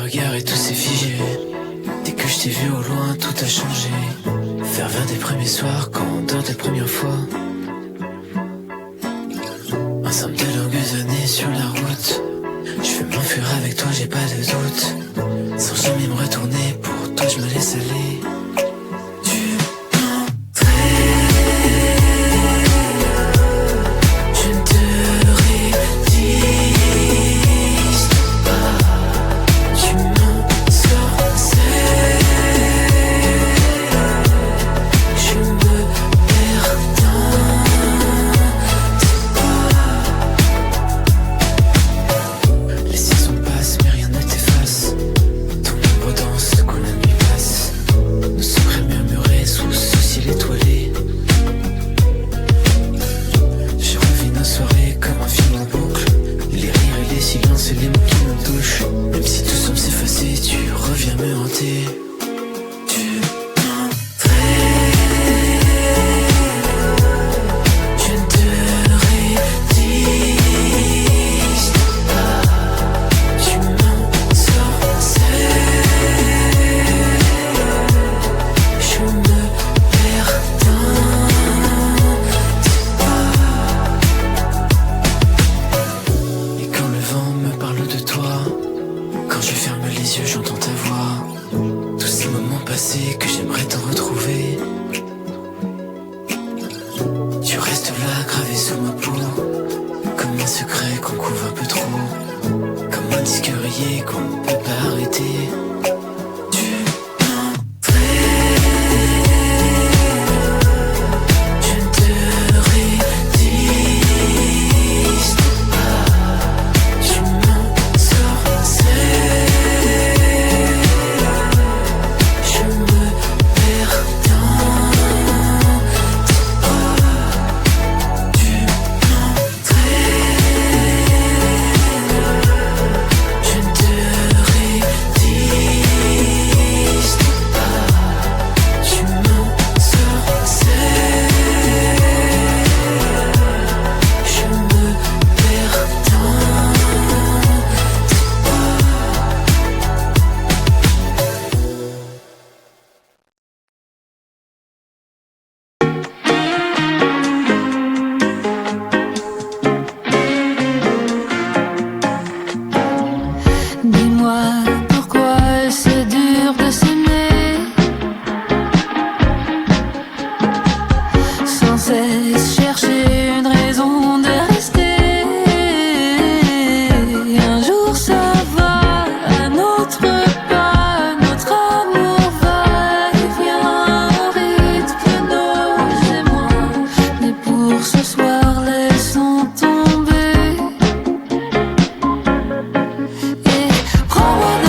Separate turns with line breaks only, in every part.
regard et tout s'est figé. Dès que je t'ai vu au loin, tout a changé. Vers 20 des premiers soirs, quand on dort des premières fois. Ensemble de longues années sur la route. Je veux m'enfuir avec toi, j'ai pas de doute. Sans jamais me retourner, pour toi je me laisse aller.
Prends-moi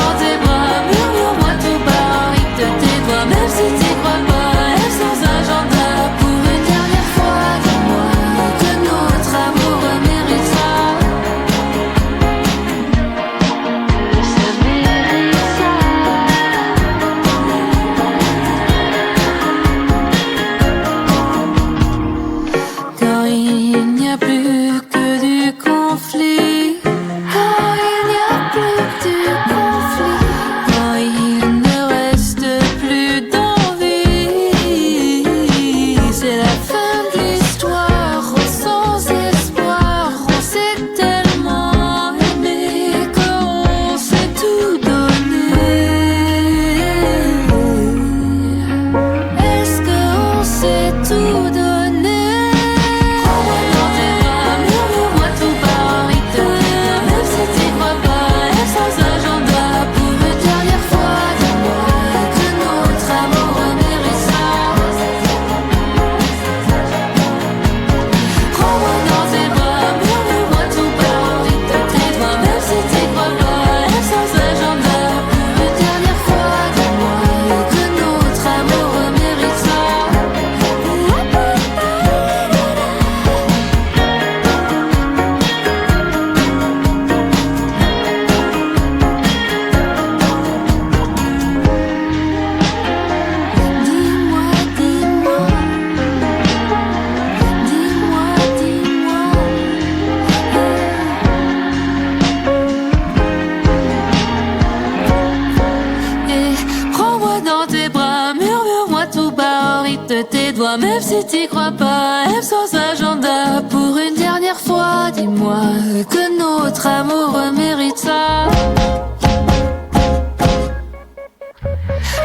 toi, même si t'y crois pas. Aime sans agenda, pour une dernière fois, dis-moi que notre amour mérite ça.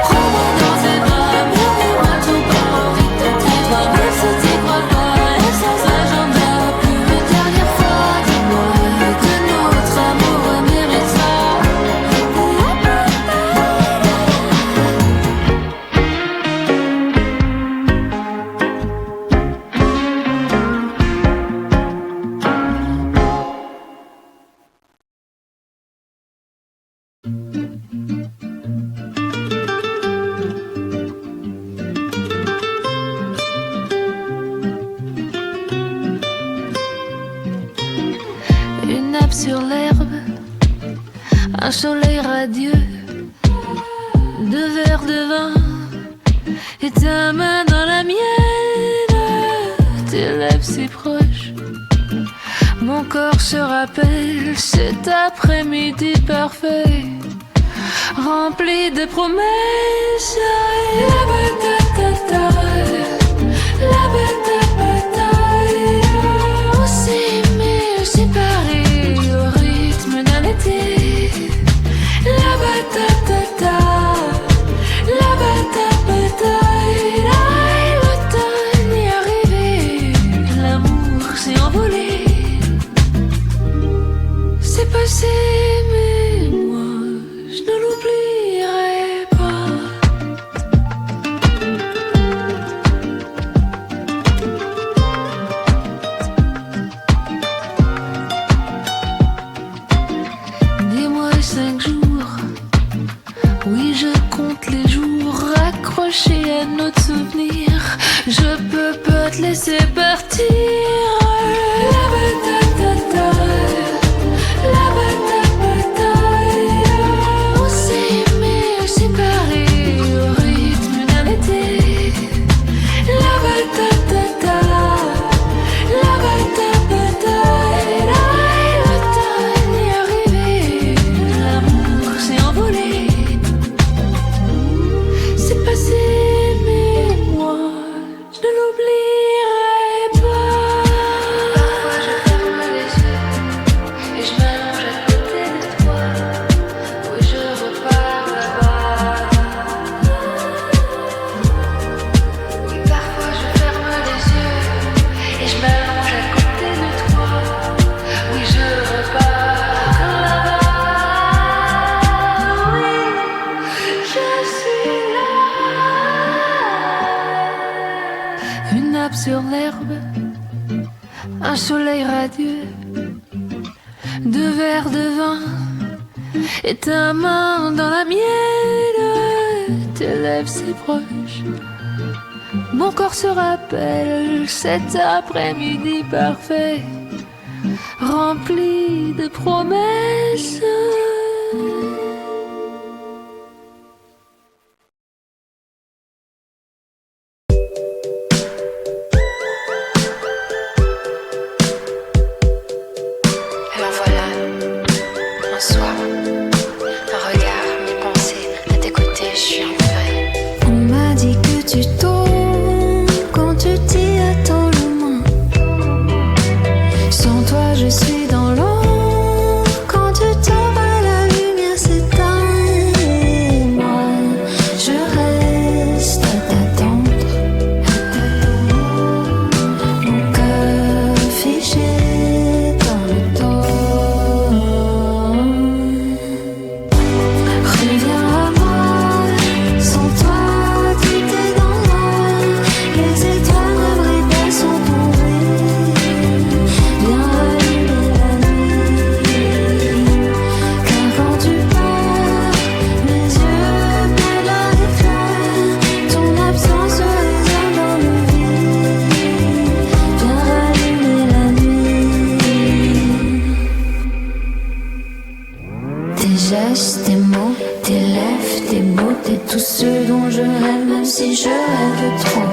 Prends-moi dans tes bras, murmure-moi tout bas, au rythme de tes doigts, même si t'y crois pas. Aime sans agenda, pour une dernière fois, dis-moi que notre amour mérite ça. Une nappe sur l'herbe, un soleil radieux, deux verres de vin et ta main dans la mienne. Tes lèvres si proches, mon corps se rappelle cet après-midi parfait, rempli de promesses. La bataille, la bataille, aussi aimé, séparé au rythme d'un été. La bataille, la bataille, l'automne est arrivé, l'amour s'est envolé, c'est passé. Mais moi, je ne l'oublierai pas. Dis-moi 5 jours, oui je compte les jours accrochés à notre souvenir. Je peux pas te laisser partir. La bataille, la bataille, on s'est aimé, séparés au rythme d'un été. La bataille, la bataille, l'automne est arrivé, l'amour s'est envolé, c'est passé. Mais moi, je ne l'oublierai pas. Parfois je ferme les yeux et je m'allonge à côté de toi. Oui, je repars là-bas. Oui, parfois je ferme les yeux et je m'allonge à côté de toi. Oui, je repars là-bas. Oui, je suis là. Une nappe sur l'herbe, un soleil radieux, deux verres de vin et ta main dans la mienne. Tes lèvres si proches, mon corps se rappelle cet après-midi parfait, rempli de promesses.
Alors voilà, un soir, un regard, mes pensées, à tes côtés, je suis un vrai.
On m'a dit que tu tombes quand tu t'y attends le moins. Sans toi je suis dans l'ombre, quand tu tombes la lumière s'éteint. Et moi je reste à t'attendre, mon cœur fiché dans le temps. Reviens à moi, sans toi tout est dans moi. Les étoiles ne brillent pas sans ton bruit. Viens allumer la nuit, car quand tu pars, mes yeux perdent leur éclat. Ton absence résonne dans le vide. Viens allumer la nuit. Tes gestes, tes mots, tes lèvres, tes mots, t'es tout ce dont je rêve, même si je rêve trop.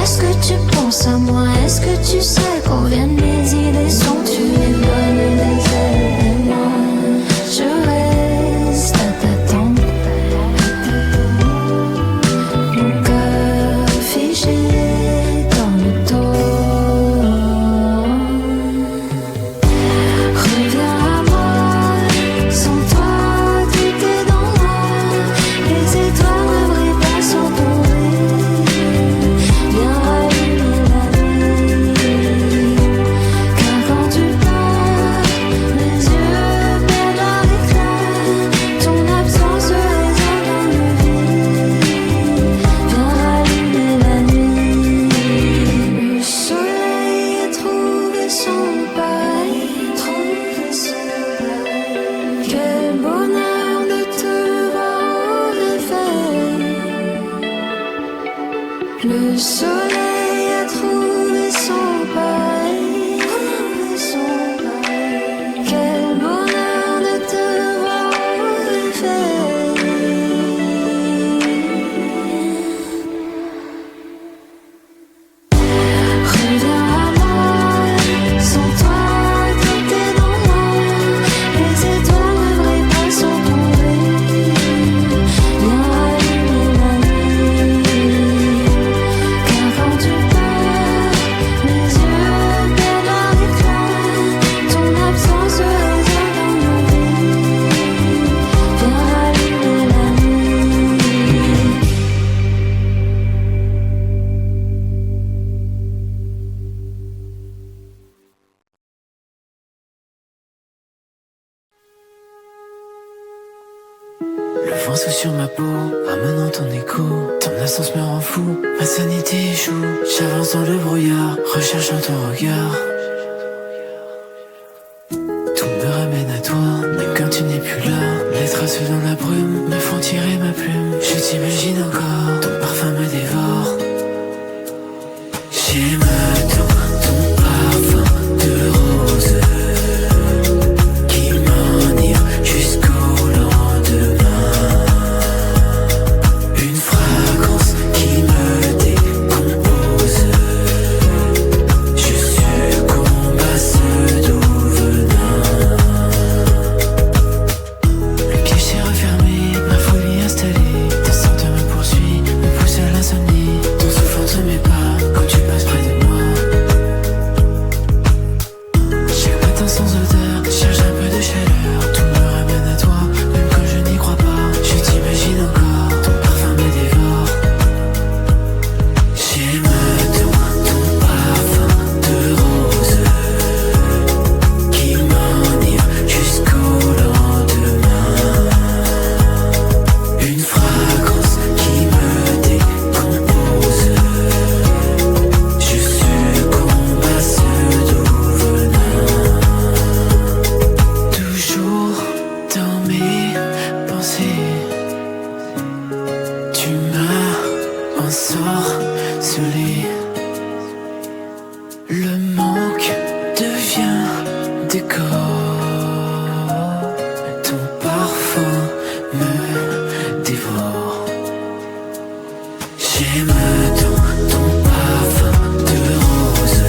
Est-ce que tu penses à moi? Est-ce que tu sais combien de mes idées sont tuées, bonnes des ailes? Et moi, je reste à t'attendre, mon cœur figé
vent sous sur ma peau, ramenant ton écho. Ton absence me rend fou, ma sanité échoue. J'avance dans le brouillard, recherchant ton regard. Tout me ramène à toi, même quand tu n'es plus là. Les traces dans la brume me font tirer ma plume. Je t'imagine encore, ton parfum me dévore. J'aime ton parfum de rose qui m'enivre jusqu'au lendemain. Une fragrance qui me décompose. Je succombe à ce doux venin. Le piège s'est refermé, ma folie installée. Ta sorte me poursuit, me pousse à l'insomnie. Ton souffle entre mes pas quand tu passes près de moi. Chaque matin sans odeur, cherche un peu de chaleur. Tout me ramène à toi, même quand je n'y crois pas. Je t'imagine encore, ton parfum me dévore. J'aime ton parfum de rose qui m'enivre jusqu'au lendemain. Une fragrance qui me décompose. Je succombe à ce doux venin. Toujours dans mes pensées, tu m'as ensorcelé. Le manque devient décor. Ton parfum me dévore. J'aime ton parfum de rose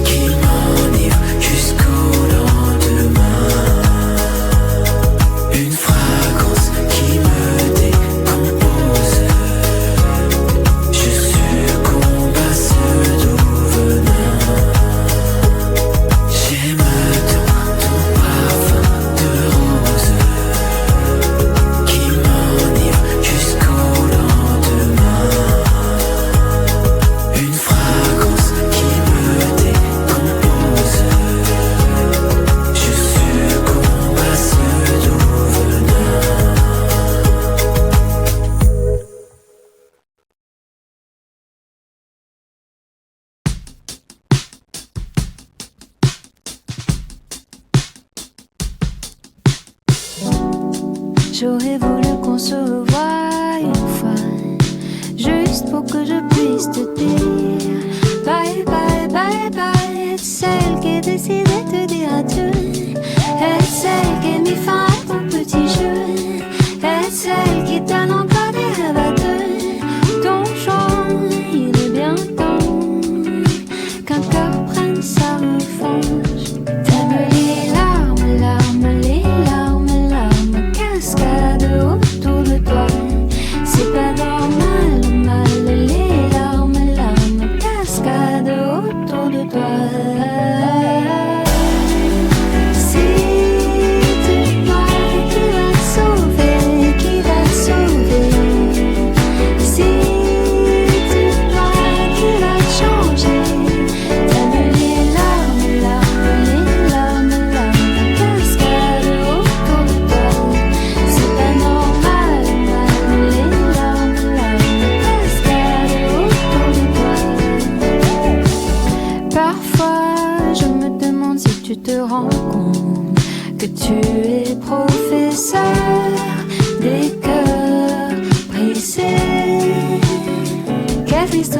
qui m'enivre jusqu'au lendemain. Une fragrance qui me décompose. Je succombe à ce doux venin. J'aime ton parfum de rose qui m'enivre jusqu'au lendemain. Une fragrance qui me décompose. Je succombe à ce doux venin.
J'aurais voulu qu'on se revoie une fois, juste pour que je puisse te dire bye bye bye bye. Être celle qui décide de te dire adieu, être celle qui a mis fin à ton petit jeu, être celle qui donne encore des rêves à deux. Ton choix, il est bien temps qu'un cœur prenne sa revanche. T'aimes les larmes, larmes, les larmes, larmes, cascade autour de toi. C'est pas normal, mal, les larmes, larmes, cascade autour de toi. C'est toi qui va te sauver, qui va te sauver. C'est toi qui va te changer. T'aimes les larmes, larmes, les larmes, larmes, cascade autour de toi. C'est pas normal, mal, les larmes, larmes, cascade autour de toi. Parfois, je me demande si tu te rends compte que tu es professeur des cœurs brisés. Quelle triste